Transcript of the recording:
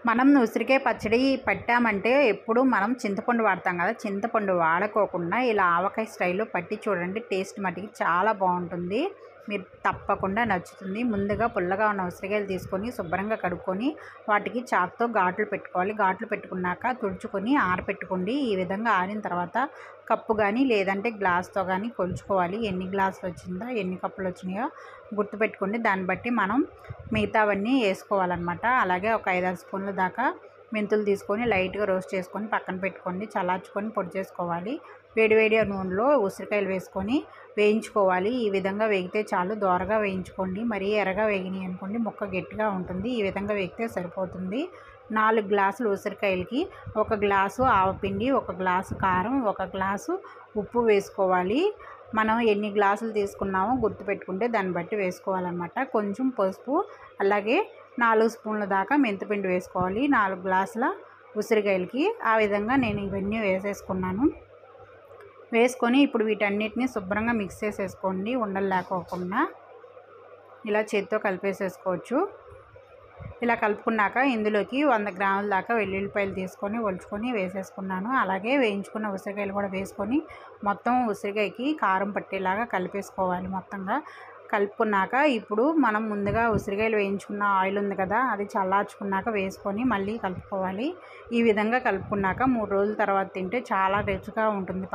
మనం ఉసిరికాయ పచ్చడి పట్టామంటే ఎప్పుడు మనం చింతపండు వాడతాం కదా, చింతపండు వాడుకోకుండా ఇలా ఆవకాయ స్టైల్లో పట్టి చూడండి. టేస్ట్ మటుకి చాలా బాగుంటుంది, మీరు తప్పకుండా నచ్చుతుంది. ముందుగా పుల్లగా ఉన్న ఉసిరికాయలు తీసుకొని శుభ్రంగా కడుక్కొని వాటికి చాకుతో ఘాట్లు పెట్టుకోవాలి. ఘాట్లు పెట్టుకున్నాక తుడుచుకొని ఆరబెట్టుకోండి. ఈ విధంగా ఆరిన తర్వాత కప్పు కానీ లేదంటే గ్లాస్తో కానీ కొలుచుకోవాలి. ఎన్ని గ్లాసులు వచ్చిందో ఎన్ని కప్పులు వచ్చినాయో గుర్తుపెట్టుకోండి. దాన్ని బట్టి మనం మిగతావన్నీ వేసుకోవాలన్నమాట. అలాగే ఒక 5-6 స్పూన్ల దాకా మెంతులు తీసుకొని లైట్గా రోస్ట్ చేసుకొని పక్కన పెట్టుకోండి. చల్లార్చుకొని పొడి చేసుకోవాలి. వేడివేడి నూనెలో ఉసిరికాయలు వేసుకొని వేయించుకోవాలి. ఈ విధంగా వేగితే చాలు. దోరగా వేయించుకోండి, మరీ ఎర్రగా వేగినాయి అనుకోండి ముక్క గట్టిగా ఉంటుంది. ఈ విధంగా వేగితే సరిపోతుంది. 4 గ్లాసులు ఉసిరికాయలకి 1 గ్లాసు ఆవపిండి, 1 గ్లాసు కారం, 1 గ్లాసు ఉప్పు వేసుకోవాలి. మనం ఎన్ని గ్లాసులు తీసుకున్నామో గుర్తుపెట్టుకుంటే దాన్ని బట్టి వేసుకోవాలన్నమాట. కొంచెం పసుపు, అలాగే 4 స్పూన్ల దాకా మెంతిపిండి వేసుకోవాలి 4 గ్లాసుల ఉసిరికాయలకి. ఆ విధంగా నేను ఇవన్నీ వేసేసుకున్నాను. వేసుకొని ఇప్పుడు వీటన్నిటిని శుభ్రంగా మిక్స్ చేసేసుకోండి. ఉండలు లేకోకుండా ఇలా చేతితో కలిపేసేసుకోవచ్చు. ఇలా కలుపుకున్నాక ఇందులోకి 100 గ్రాముల దాకా వెల్లుల్లిపాయలు తీసుకొని ఒలుచుకొని వేసేసుకున్నాను. అలాగే వేయించుకున్న ఉసిరికాయలు కూడా వేసుకొని మొత్తం ఉసిరికాయకి కారం పట్టేలాగా కలిపేసుకోవాలి. మొత్తంగా కలుపుకున్నాక ఇప్పుడు మనం ముందుగా ఉసిరికాయలు వేయించుకున్న ఆయిల్ ఉంది కదా, అది చల్లార్చుకున్నాక వేసుకొని మళ్ళీ కలుపుకోవాలి. ఈ విధంగా కలుపుకున్నాక 3 రోజుల తర్వాత తింటే చాలా రుచిగా ఉంటుంది.